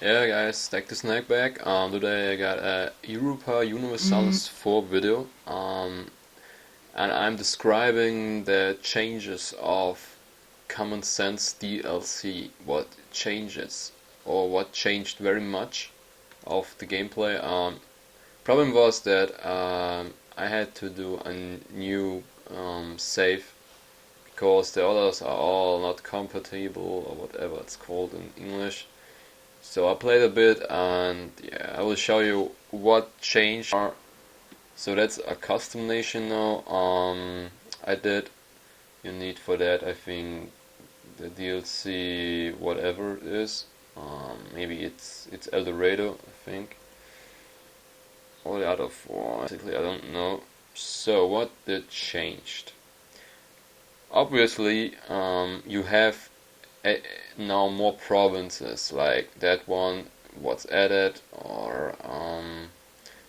Yeah guys, Stack the Snack back. Today I got a Europa Universalis 4 video. And I'm describing the changes of Common Sense DLC. What changes, or what changed very much of the gameplay. Problem was that I had to do a new save because the others are all not compatible or whatever it's called in English. So I played a bit and yeah, I will show you what changed. So that's a custom nation now. I did. You need for that I think the DLC whatever it is. Maybe it's El Dorado I think. All the other four basically I don't know. So what did changed? Obviously, you have now more provinces like that one what's added, or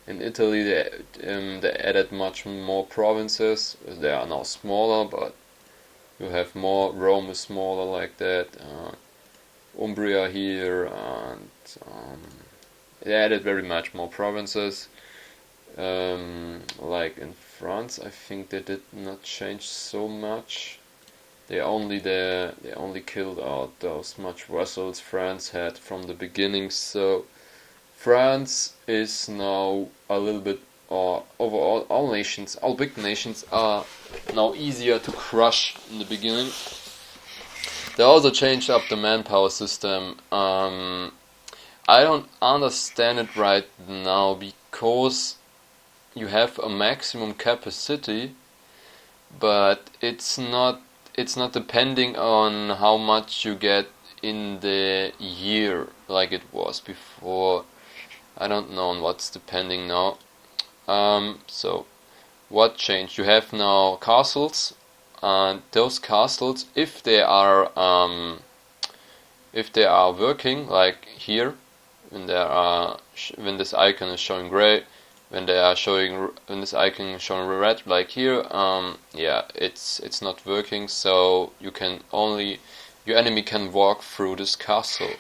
in Italy they added much more provinces. They are now smaller, but you have more. Rome is smaller like that. Umbria here, and they added very much more provinces. Like in France, I think they did not change so much. They only killed out those much vessels France had from the beginning. So France is now a little bit, or overall all big nations are now easier to crush in the beginning. They also changed up the manpower system. I don't understand it right now because you have a maximum capacity, but it's not depending on how much you get in the year like it was before. I don't know on what's depending now. So what changed? You have now castles, and those castles, if they are working, like here, when this icon is showing gray, when this icon is showing red, like here, yeah, it's not working. So your enemy can walk through this castle.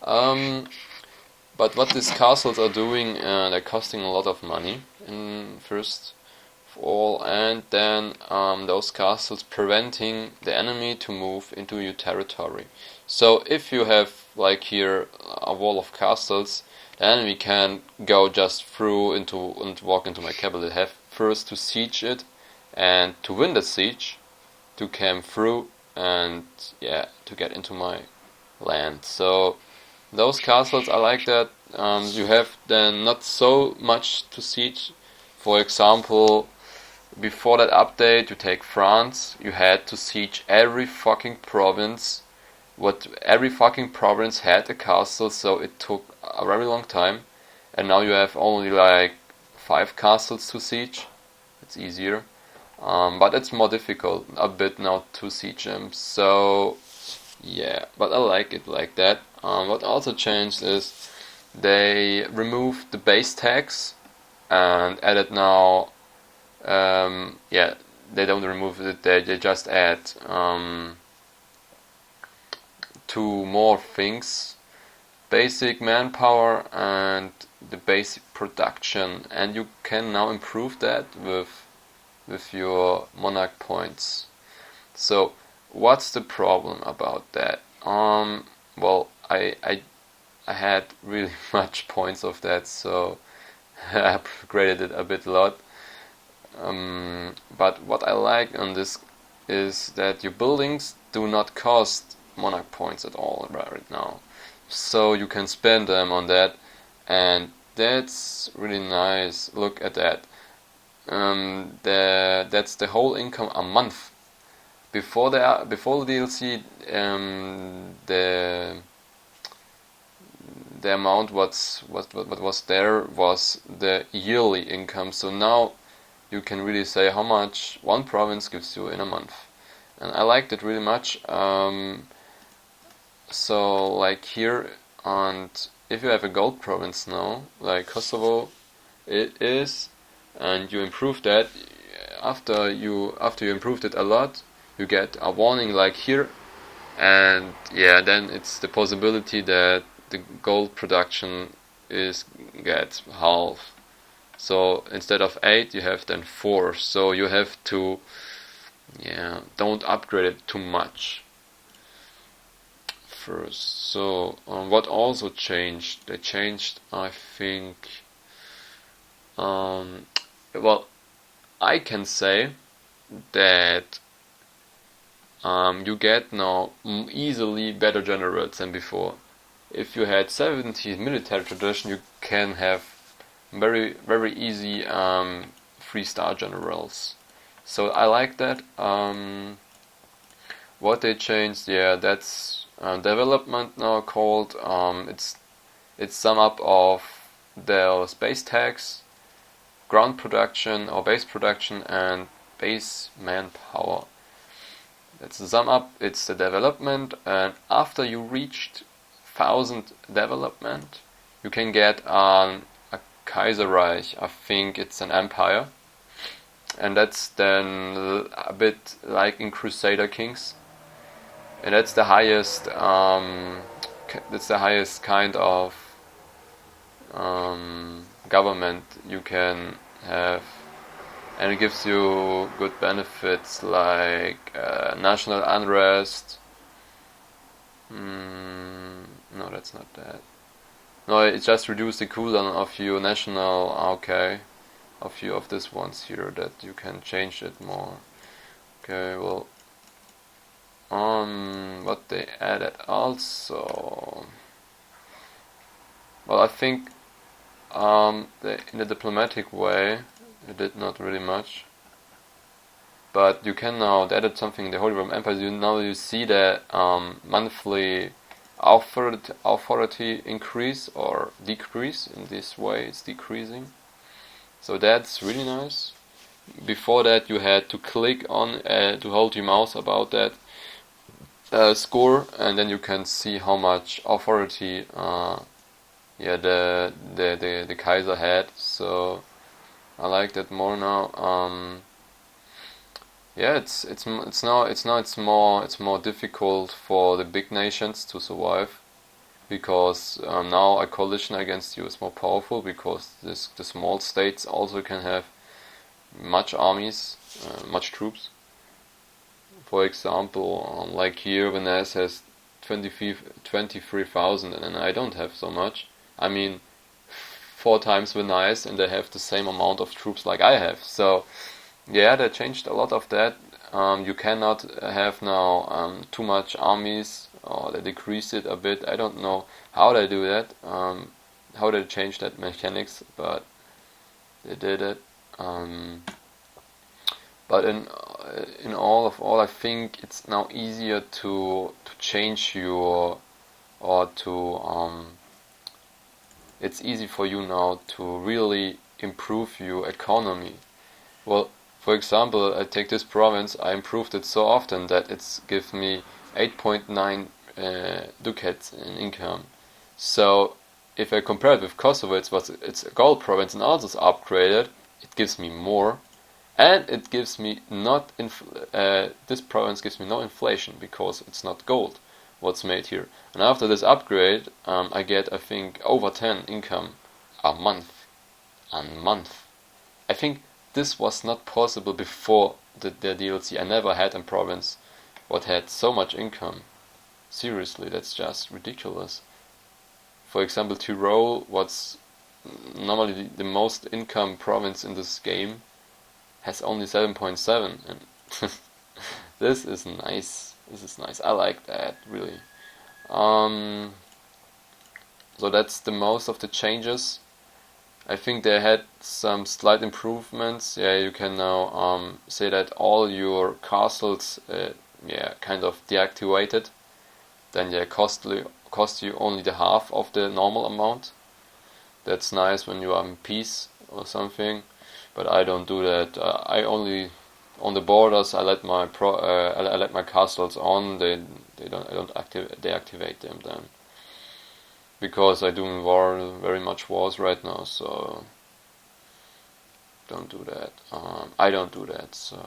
But what these castles are doing, they're costing a lot of money in first of all, and then those castles preventing the enemy to move into your territory. So if you have, like here, a wall of castles, the enemy can go just through and walk into my capital. They have first to siege it, and to win the siege, to come through and yeah, to get into my land. So those castles are like that. You have then not so much to siege. For example, before that update, you take France, you had to siege every fucking province. Every fucking province had a castle, so it took a very long time. And now you have only like 5 castles to siege. It's easier. But it's more difficult a bit now to siege them. So yeah, but I like it like that. What also changed is they removed the base tax and added now. Yeah, they don't remove it. They just add 2 more things: basic manpower and the basic production, and you can now improve that with your monarch points. So what's the problem about that? Well, I had really much points of that, so I upgraded it a bit a lot. But what I like on this is that your buildings do not cost monarch points at all right now, so you can spend them on that, and that's really nice. Look at that. That's the whole income a month. Before the DLC, the amount what was there was the yearly income. So now you can really say how much one province gives you in a month, and I liked it really much. So like here, and if you have a gold province now, like Kosovo, it is, and you improve that, after you improved it a lot, you get a warning like here, and yeah, then it's the possibility that the gold production gets half. So instead of 8, you have then 4. So you have to, don't upgrade it too much first. So what also changed? They changed, I think. Well, I can say that you get now easily better generals than before. If you had 70 military tradition, you can have very very easy 3-star generals. So I like that. What they changed, that's development now called. It's sum up of their base tags, ground production or base production, and base manpower. That's the sum up. It's the development, and after you reached 1000 development, you can get a Kaiserreich. I think it's an empire, and that's then a bit like in Crusader Kings, and that's the highest. That's the highest kind of government you can have, and it gives you good benefits like national unrest. No, that's not that. No, it just reduced the cooldown of your national. Okay, a few of these ones here that you can change it more. Okay, well, what they added also. Well, I think in the diplomatic way, it did not really much. But you can now, they added something in the Holy Roman Empire. You see the monthly authority increase or decrease. In this way, it's decreasing. So that's really nice. Before that, you had to click on to hold your mouse about that score, and then you can see how much authority the Kaiser had. So I like that more now. It's more difficult for the big nations to survive, because now a coalition against you is more powerful, because the small states also can have much armies, much troops. For example, like here, Venice has 23,000, and I don't have so much. I mean, 4 times Venice, and they have the same amount of troops like I have. So they changed a lot of that. You cannot have now too much armies, or they decreased it a bit. I don't know how they do that, how they change that mechanics, but they did it. But in all, I think it's now easier to change your, or to it's easy for you now to really improve your economy. Well, for example, I take this province. I improved it so often that it's gives me 8.9 ducats in income. So if I compare it with Kosovo, it's a gold province and also it's upgraded. It gives me more, and it gives me not this province gives me no inflation, because it's not gold what's made here. And after this upgrade, I get, I think, over 10 income a month. I think this was not possible before the DLC. I never had a province what had so much income. Seriously, that's just ridiculous. For example, Tyrol, what's normally the most income province in this game, has only 7.7, and this is nice. This is nice. I like that, really. So that's the most of the changes. I think they had some slight improvements. You can now say that all your castles, kind of deactivated. Then cost you only the half of the normal amount. That's nice when you are in peace or something. But I don't do that. I only on the borders. I let my I let my castles on. I don't deactivate them then, because I do very much wars right now. So don't do that. I don't do that. So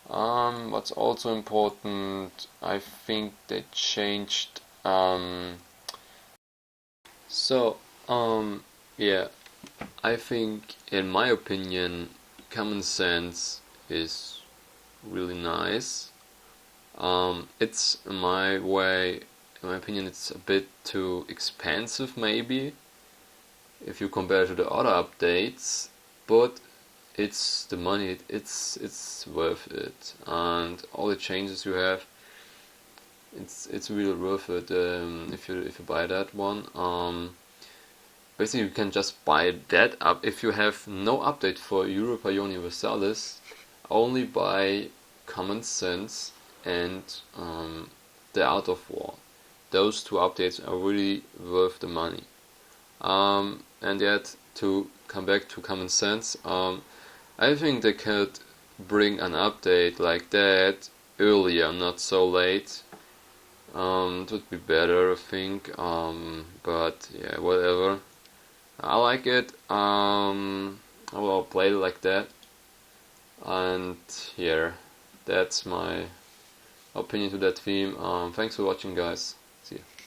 what's also important, I think they changed So, yeah, I think, in my opinion, common sense is really nice. It's in my opinion, it's a bit too expensive, maybe, if you compare to the other updates, but it's the money. It's worth it, and all the changes you have, it's really worth it. If you buy that one, basically you can just buy that up if you have no update for Europa Universalis. Only buy Common Sense and the Art of War. Those two updates are really worth the money. And yet, to come back to Common Sense, I think they could bring an update like that earlier, not so late. It would be better, I think. But yeah, whatever. I like it. I will play it like that. And yeah, that's my opinion to that theme. Thanks for watching, guys. See ya.